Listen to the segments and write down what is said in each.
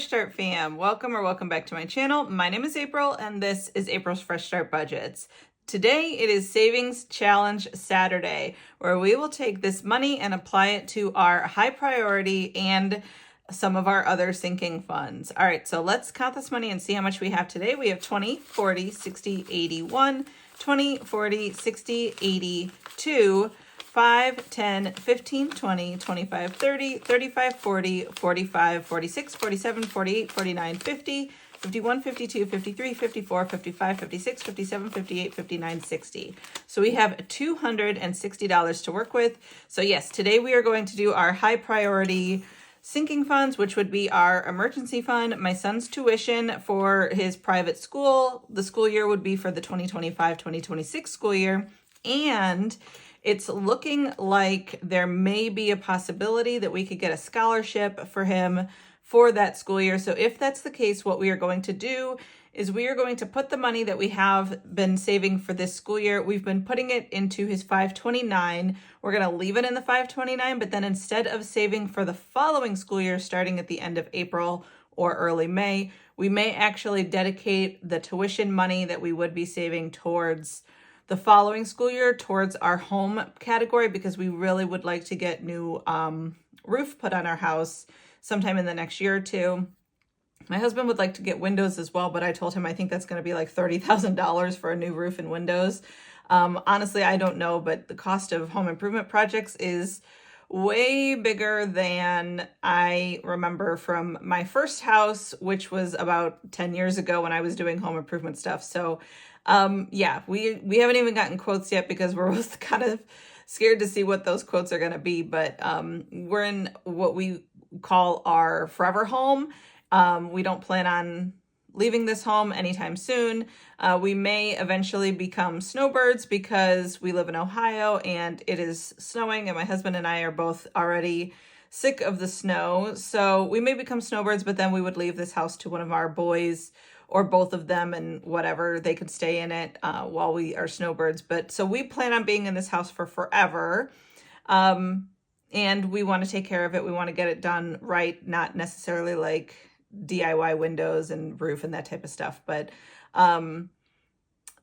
Fresh Start fam, welcome back to my channel. My name is April and this is April's Fresh Start Budgets. Today it is Savings Challenge Saturday, where we will take this money and apply it to our high priority and some of our other sinking funds. All right, so let's count this money and see how much we have today. We have 20, 40, 60, 81, 20, 40, 60, 82, 5, 10, 15, 20, 25, 30, 35, 40, 45, 46, 47, 48, 49, 50, 51, 52, 53, 54, 55, 56, 57, 58, 59, 60. So we have $260 to work with. So yes, today we are going to do our high priority sinking funds, which would be our emergency fund, my son's tuition for his private school. The school year would be for the 2025-2026 school year. And it's looking like there may be a possibility that we could get a scholarship for him for that school year. So if that's the case, what we are going to do is we are going to put the money that we have been saving for this school year, we've been putting it into his 529. We're going to leave it in the 529, but then instead of saving for the following school year, starting at the end of April or early May, we may actually dedicate the tuition money that we would be saving towards the following school year towards our home category, because we really would like to get new roof put on our house sometime in the next year or two. My husband would like to get windows as well, but I told him I think that's going to be like $30,000 for a new roof and windows. Honestly, I don't know, but the cost of home improvement projects is way bigger than I remember from my first house, which was about 10 years ago when I was doing home improvement stuff. So yeah, we haven't even gotten quotes yet because we're both kind of scared to see what those quotes are going to be. But we're in what we call our forever home. We don't plan on leaving this home anytime soon. We may eventually become snowbirds because we live in Ohio and it is snowing, and my husband and I are both already sick of the snow. So we may become snowbirds, but then we would leave this house to one of our boys or both of them, and whatever, they could stay in it while we are snowbirds. But so we plan on being in this house for forever. And we want to take care of it. We want to get it done right, not necessarily like DIY windows and roof and that type of stuff. But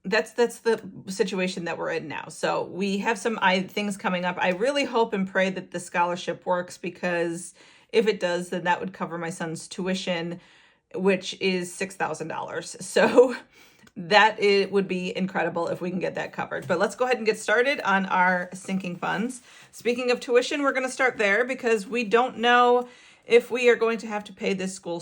that's the situation that we're in now. So we have some things coming up. I really hope and pray that the scholarship works, because if it does, then that would cover my son's tuition, which is $6,000. So that it would be incredible if we can get that covered. But let's go ahead and get started on our sinking funds. Speaking of tuition, we're going to start there because we don't know if we are going to have to pay this school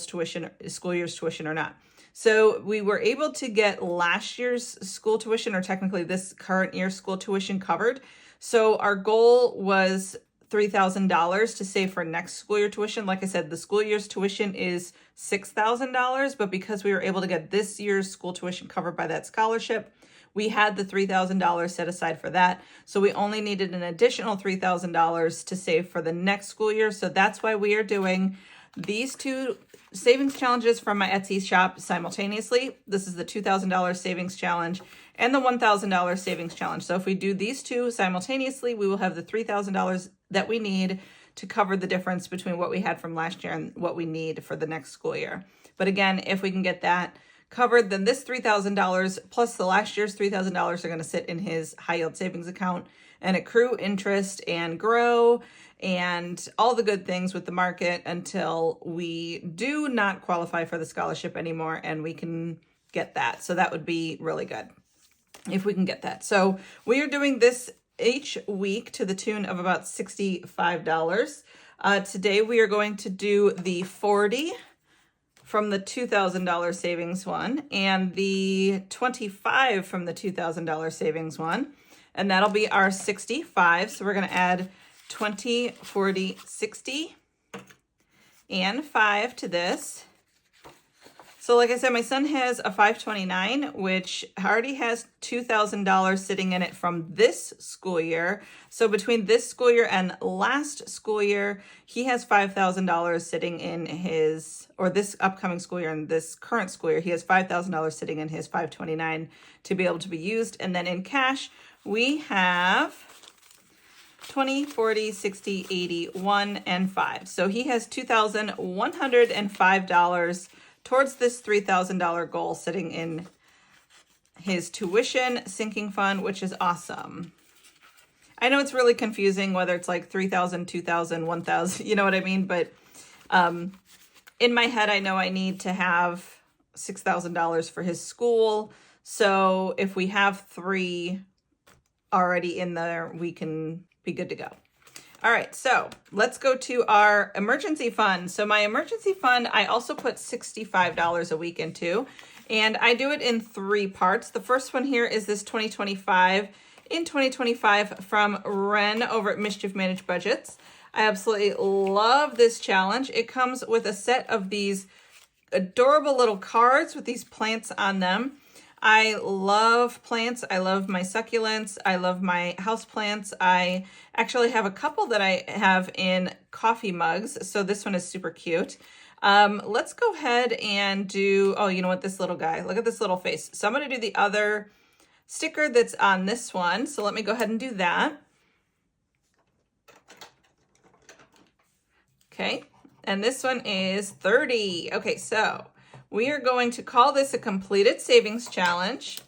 year's tuition or not. So we were able to get last year's school tuition, or technically this current year's school tuition, covered. So our goal was $3,000 to save for next school year tuition. Like I said, the school year's tuition is $6,000, but because we were able to get this year's school tuition covered by that scholarship, we had the $3,000 set aside for that. So we only needed an additional $3,000 to save for the next school year. So that's why we are doing these two savings challenges from my Etsy shop simultaneously. This is the $2,000 savings challenge and the $1,000 savings challenge. So if we do these two simultaneously, we will have the $3,000 that we need to cover the difference between what we had from last year and what we need for the next school year. But again, if we can get that covered, then this $3,000 plus the last year's $3,000 are going to sit in his high yield savings account and accrue interest and grow and all the good things with the market until we do not qualify for the scholarship anymore and we can get that. So that would be really good if we can get that. So we are doing this each week to the tune of about $65. Today we are going to do the 40 from the $2,000 savings one and the 25 from the $2,000 savings one. And that'll be our 65. So we're going to add 20, 40, 60, and 5 to this. So like I said, my son has a 529, which already has $2,000 sitting in it from this school year. So between this school year and last school year, he has $5,000 sitting in his, or this upcoming school year and this current school year, he has $5,000 sitting in his 529 to be able to be used. And then in cash, we have 20, 40, 60, 80, 1, and 5. So he has $2,105 towards this $3,000 goal sitting in his tuition sinking fund, which is awesome. I know it's really confusing whether it's like 3,000, 2,000, 1,000, you know what I mean? But in my head, I know I need to have $6,000 for his school. So if we have 3 already in there, we can be good to go. All right, so let's go to our emergency fund. So my emergency fund, I also put $65 a week into, and I do it in 3 parts. The first one here is this 2025 in 2025 from Ren over at Mischief Managed Budgets. I absolutely love this challenge. It comes with a set of these adorable little cards with these plants on them. I love plants. I love my succulents. I love my houseplants. I actually have a couple that I have in coffee mugs. So this one is super cute. Let's go ahead and do, oh, you know what, this little guy, look at this little face. So I'm going to do the other sticker that's on this one. So let me go ahead and do that. Okay. And this one is 30. Okay, so we are going to call this a completed savings challenge.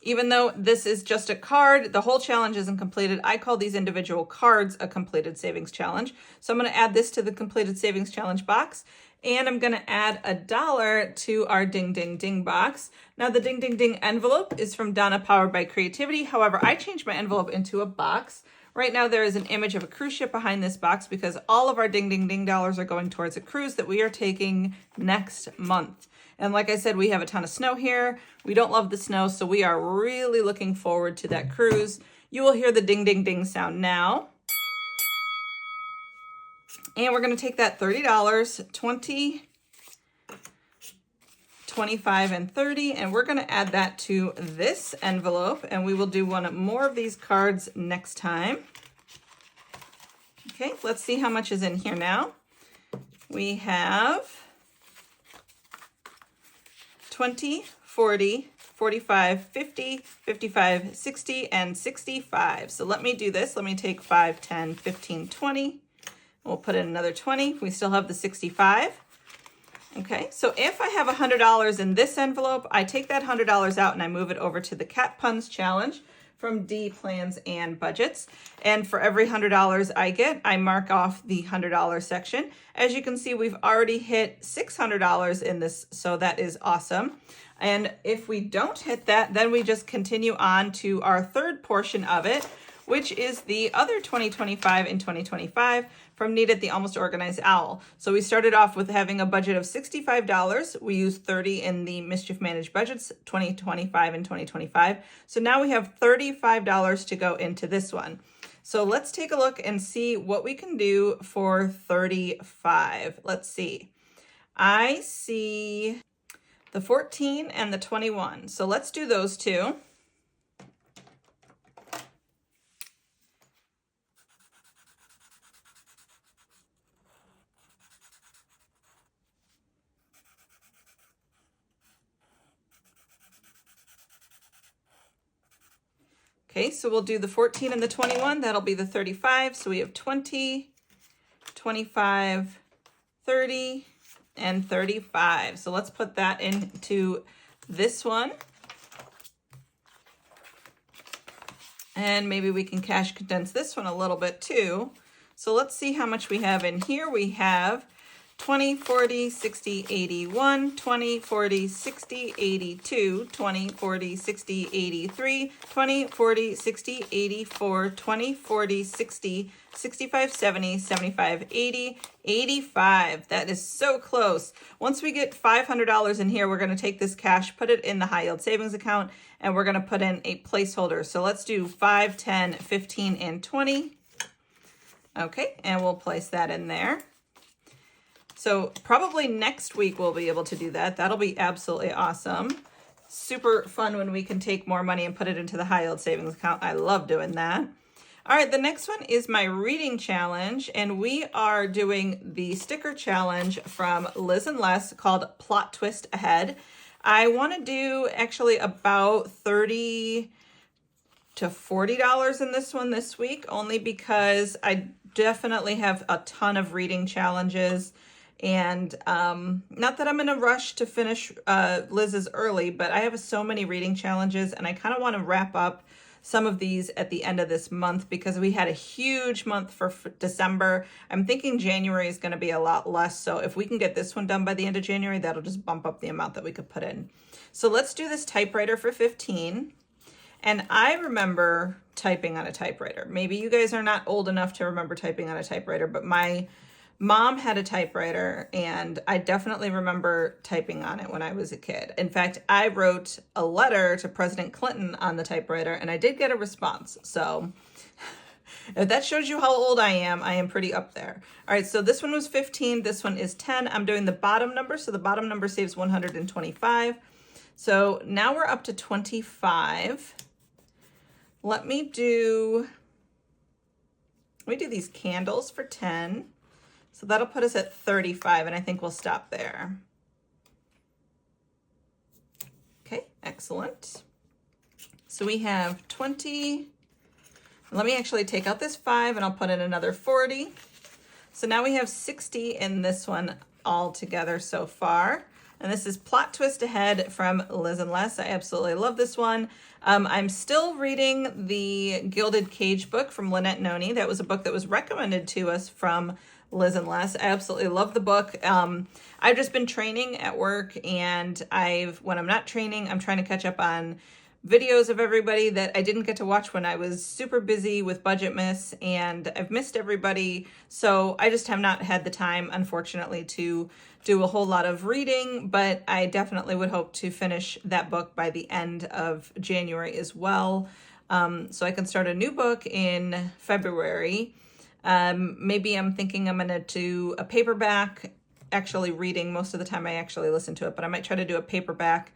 Even though this is just a card, the whole challenge isn't completed. I call these individual cards a completed savings challenge. So I'm going to add this to the completed savings challenge box. And I'm going to add $1 to our Ding Ding Ding box. Now the Ding Ding Ding envelope is from Donna, powered by creativity. However, I changed my envelope into a box. Right now there is an image of a cruise ship behind this box because all of our Ding Ding Ding dollars are going towards a cruise that we are taking next month. And like I said, we have a ton of snow here. We don't love the snow, so we are really looking forward to that cruise. You will hear the ding, ding, ding sound now. And we're going to take that $30, 20, 25, and 30, and we're going to add that to this envelope, and we will do one more of these cards next time. Okay, let's see how much is in here now. We have 20, 40, 45, 50, 55, 60, and 65. So let me do this. Let me take 5, 10, 15, 20. We'll put in another 20. We still have the 65. Okay, so if I have $100 in this envelope, I take that $100 out and I move it over to the Cat Puns Challenge from D Plans and Budgets. And for every $100 I get, I mark off the $100 section. As you can see, we've already hit $600 in this, so that is awesome. And if we don't hit that, then we just continue on to our third portion of it, which is the other 2025 in 2025 from Needed the Almost Organized Owl. So we started off with having a budget of $65. We used 30 in the Mischief Managed Budgets, 2025 and 2025. So now we have $35 to go into this one. So let's take a look and see what we can do for 35. Let's see. I see the 14 and the 21. So let's do those two. Okay, so we'll do the 14 and the 21. That'll be the 35. So we have 20, 25, 30, and 35. So let's put that into this one. And maybe we can cash condense this one a little bit too. So let's see how much we have in here. We have 20, 40, 60, 81, 20, 40, 60, 82, 20, 40, 60, 83, 20, 40, 60, 84, 20, 40, 60, 65, 70, 75, 80, 85. That is so close. Once we get $500 in here, we're going to take this cash, put it in the high yield savings account, and we're going to put in a placeholder. So let's do 5, 10, 15, and 20. Okay, and we'll place that in there. So probably next week we'll be able to do that. That'll be absolutely awesome. Super fun when we can take more money and put it into the high yield savings account. I love doing that. All right, the next one is my reading challenge, and we are doing the sticker challenge from Liz and Les called Plot Twist Ahead. I want to do actually about 30 to $40 in this one this week, only because I definitely have a ton of reading challenges. And not that I'm in a rush to finish Liz's early, but I have so many reading challenges, and I kind of want to wrap up some of these at the end of this month because we had a huge month for December. I'm thinking January is going to be a lot less. So if we can get this one done by the end of January, that'll just bump up the amount that we could put in. So let's do this typewriter for 15. And I remember typing on a typewriter. Maybe you guys are not old enough to remember typing on a typewriter, but my mom had a typewriter, and I definitely remember typing on it when I was a kid. In fact, I wrote a letter to President Clinton on the typewriter, and I did get a response. So if that shows you how old I am pretty up there. All right, so this one was 15. This one is 10. I'm doing the bottom number, so the bottom number saves 125. So now we're up to 25. Let me do these candles for 10. So that'll put us at 35, and I think we'll stop there. Okay, excellent. So we have 20. Let me actually take out this 5, and I'll put in another 40. So now we have 60 in this one all together so far. And this is Plot Twist Ahead from Liz and Les. I absolutely love this one. I'm still reading the Gilded Cage book from Lynette Noni. That was a book that was recommended to us from Liz and Les. I absolutely love the book. I've just been training at work, and when I'm not training, I'm trying to catch up on videos of everybody that I didn't get to watch when I was super busy with Budget Miss, and I've missed everybody. So I just have not had the time, unfortunately, to do a whole lot of reading, but I definitely would hope to finish that book by the end of January as well. So I can start a new book in February. Maybe I'm thinking I'm going to do a paperback, actually reading. Most of the time I actually listen to it, but I might try to do a paperback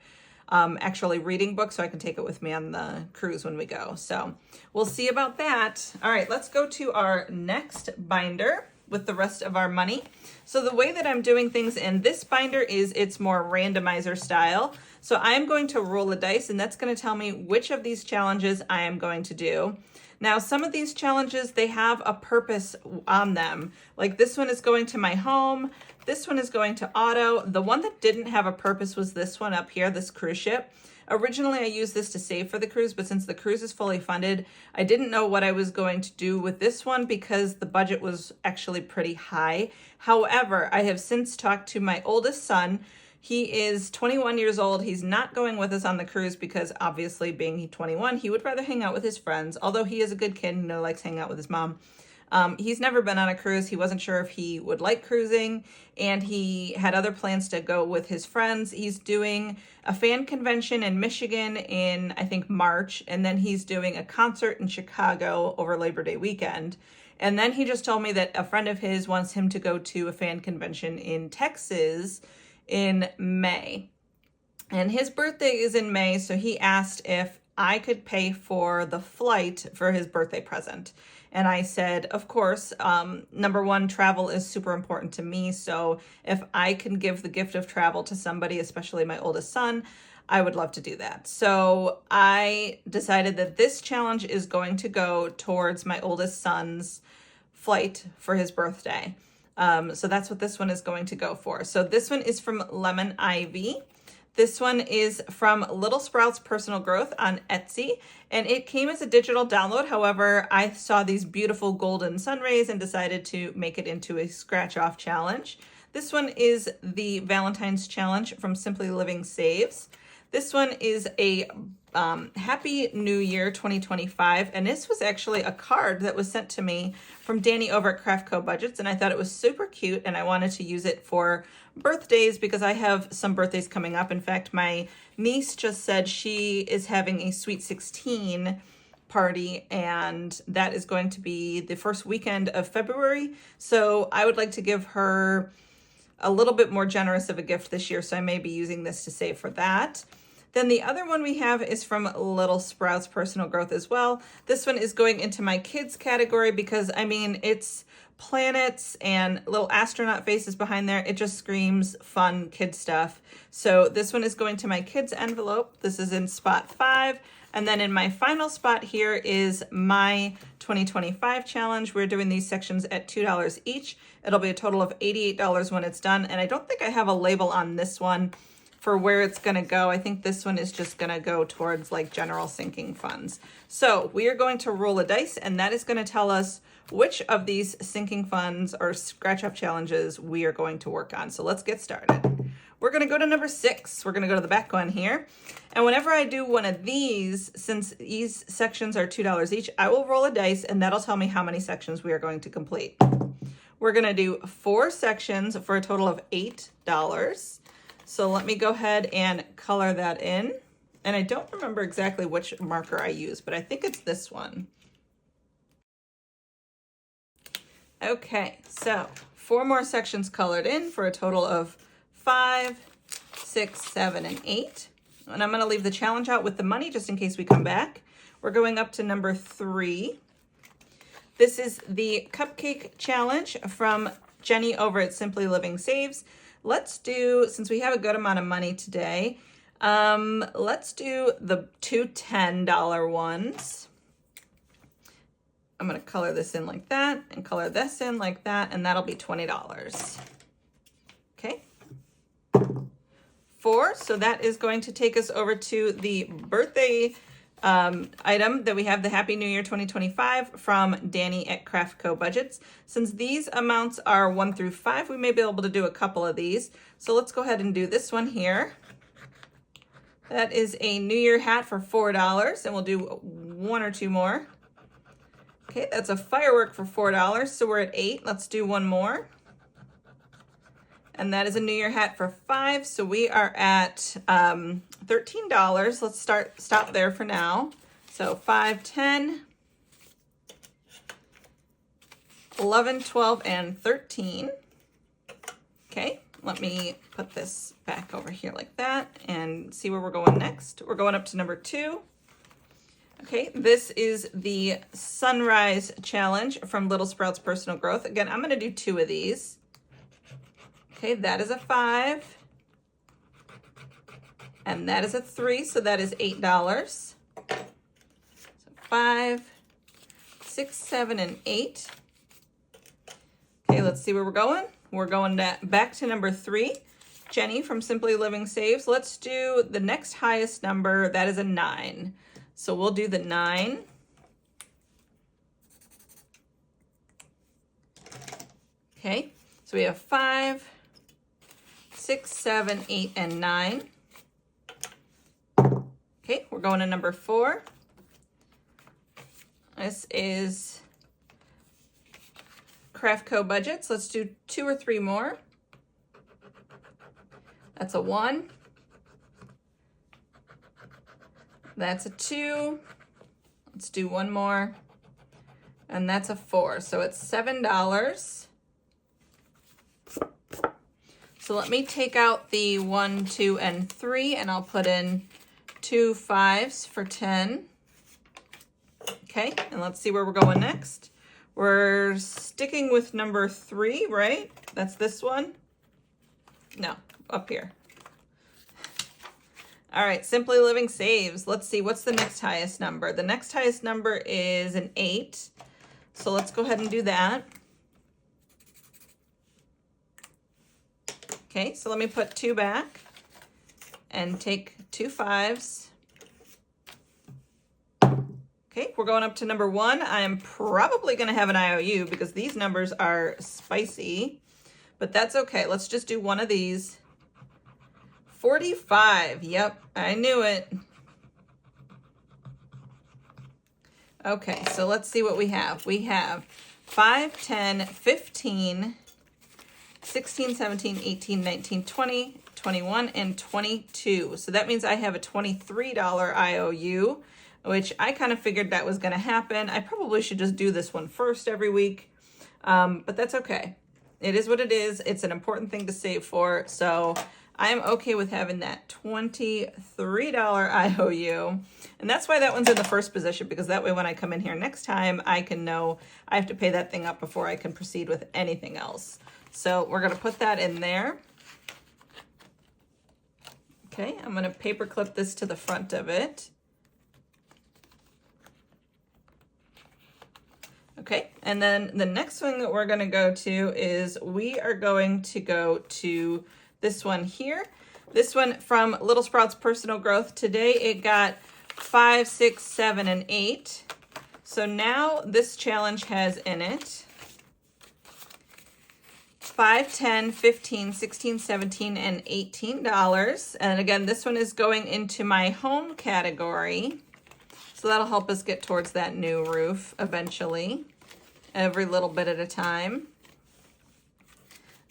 actually reading book so I can take it with me on the cruise when we go. So we'll see about that. All right, let's go to our next binder with the rest of our money. So the way that I'm doing things in this binder is it's more randomizer style. So I'm going to roll a dice, and that's going to tell me which of these challenges I am going to do. Now, some of these challenges, they have a purpose on them. Like this one is going to my home. This one is going to auto. The one that didn't have a purpose was this one up here, this cruise ship. Originally, I used this to save for the cruise, but since the cruise is fully funded, I didn't know what I was going to do with this one because the budget was actually pretty high. However, I have since talked to my oldest son. He is 21 years old. He's not going with us on the cruise because obviously being 21, he would rather hang out with his friends, although he is a good kid and likes hanging out with his mom. He's never been on a cruise. He wasn't sure if he would like cruising, and he had other plans to go with his friends. He's doing a fan convention in Michigan in, I think, March, and then he's doing a concert in Chicago over Labor Day weekend. And then he just told me that a friend of his wants him to go to a fan convention in Texas in May. And his birthday is in May, so he asked if I could pay for the flight for his birthday present. And I said, of course, number one, travel is super important to me. So if I can give the gift of travel to somebody, especially my oldest son, I would love to do that. So I decided that this challenge is going to go towards my oldest son's flight for his birthday. So that's what this one is going to go for. So this one is from Lemon Ivy. This one is from Little Sprouts Personal Growth on Etsy, and it came as a digital download. However, I saw these beautiful golden sun rays and decided to make it into a scratch-off challenge. This one is the Valentine's Challenge from Simply Living Saves. This one is a Happy New Year 2025, and this was actually a card that was sent to me from Danny over at Craft Co Budgets, and I thought it was super cute, and I wanted to use it for birthdays because I have some birthdays coming up. In fact, my niece just said she is having a Sweet 16 party, and that is going to be the first weekend of February, so I would like to give her a little bit more generous of a gift this year, so I may be using this to save for that. Then the other one we have is from Little Sprouts Personal Growth as well. This one is going into my kids category because, I mean, it's planets and little astronaut faces behind there. It just screams fun kid stuff. So this one is going to my kids envelope. This is in spot 5. And then in my final spot here is my 2025 challenge. We're doing these sections at $2 each. It'll be a total of $88 when it's done. And I don't think I have a label on this one for where it's gonna go. I think this one is just gonna go towards like general sinking funds. So we are going to roll a dice, and that is gonna tell us which of these sinking funds or scratch off challenges we are going to work on. So let's get started. We're gonna go to number 6. We're gonna go to the back one here. And whenever I do one of these, since these sections are $2 each, I will roll a dice and that'll tell me how many sections we are going to complete. We're gonna do 4 sections for a total of $8. So let me go ahead and color that in. And I don't remember exactly which marker I use, but I think it's this one. Okay, so 4 more sections colored in for a total of 5, 6, 7, and 8. And I'm gonna leave the challenge out with the money just in case we come back. We're going up to number 3. This is the cupcake challenge from Jenny over at Simply Living Saves. Let's do, since we have a good amount of money today, let's do the 2 $10 ones. I'm gonna color this in like that and color this in like that, and that'll be $20. Okay. 4, so that is going to take us over to the birthday item that we have, the Happy New Year 2025 from Danny at Craft Co Budgets. Since these amounts are 1 through 5, we may be able to do a couple of these. So let's go ahead and do this one here. That is a New Year hat for $4, and we'll do 1 or 2 more. Okay, that's a firework for $4, so we're at 8. Let's do 1 more. And that is a New Year hat for $5, so we are at $13. Let's stop there for now. So 5, 10, 11, 12, and 13. Okay, let me put this back over here like that and see where we're going next. We're going up to number 2. Okay, this is the Sunrise Challenge from Little Sprouts Personal Growth. Again, I'm gonna do 2 of these. Okay, that is a 5. And that is a 3, so that is $8. So 5, 6, 7, and 8. Okay, let's see where we're going. We're going back to number 3. Jenny from Simply Living Saves. Let's do the next highest number. That is a 9. So we'll do the 9. Okay, so we have 5, 6, 7, 8, and 9. Okay, we're going to number 4. This is Craft Co Budgets. Let's do 2 or 3 more. That's a 1. That's a 2. Let's do 1 more. And that's a 4. So it's $7. So let me take out the 1, 2, and 3, and I'll put in 2 5s for 10. Okay, and let's see where we're going next. We're sticking with number 3, right? That's this one? No, up here. All right, Simply Living Saves. Let's see, what's the next highest number? The next highest number is an 8. So let's go ahead and do that. Okay, so let me put 2 back and take 2 5s. Okay, we're going up to number 1. I am probably gonna have an IOU because these numbers are spicy, but that's okay. Let's just do 1 of these. 45, yep, I knew it. Okay, so let's see what we have. We have 5, 10, 15, 16, 17, 18, 19, 20, 21, and 22. So that means I have a $23 IOU, which I kind of figured that was going to happen. I probably should just do this one first every week, but that's okay. It is what it is. It's an important thing to save for, so I'm okay with having that $23 IOU. And that's why that one's in the first position, because that way when I come in here next time, I can know I have to pay that thing up before I can proceed with anything else. So we're going to put that in there. Okay, I'm going to paper clip this to the front of it. Okay, and then the next one that we're going to go to is we are going to go to this one here. This one from Little Sprouts Personal Growth. Today it got 5, 6, 7, and 8. So now this challenge has in it 5, 10, 15, 16, 17, and $18. And again, this one is going into my home category. So that'll help us get towards that new roof eventually, every little bit at a time.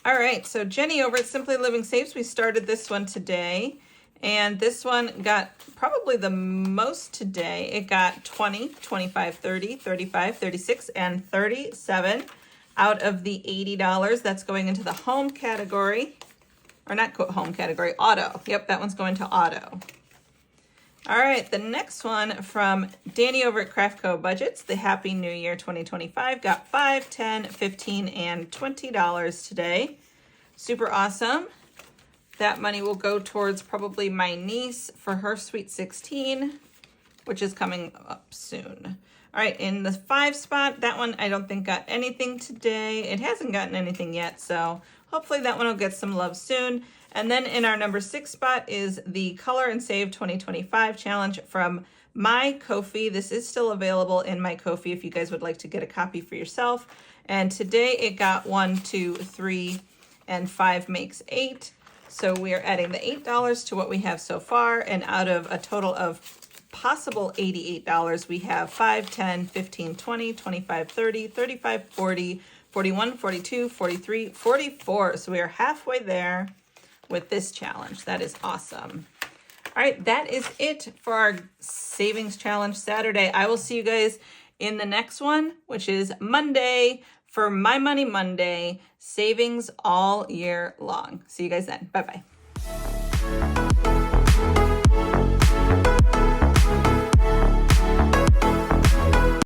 All right, so Jenny over at Simply Living Saves, we started this one today. And this one got probably the most today. It got 20, 25, 30, 35, 36, and 37 out of the $80. That's going into the home category. Or not home category, auto. Yep, that one's going to auto. All right, the next one from Danny over at Craft Co Budgets, the Happy New Year 2025, got 5, 10, 15, and $20 today. Super awesome. That money will go towards probably my niece for her Sweet 16, which is coming up soon. All right, in the 5 spot, that one I don't think got anything today. It hasn't gotten anything yet, so hopefully that one will get some love soon. And then in our number 6 spot is the Color and Save 2025 challenge from My Ko-fi. This is still available in My Ko-fi if you guys would like to get a copy for yourself. And today it got 1, 2, 3, and 5 makes 8. So we are adding the $8 to what we have so far. And out of a total of possible $88, we have 5, 10, 15, 20, 25, 30, 35, 40, 41, 42, 43, 44. So we are halfway there with this challenge. That is awesome. All right, that is it for our Savings Challenge Saturday. I will see you guys in the next one, which is Monday for My Money Monday, savings all year long. See you guys then. Bye-bye.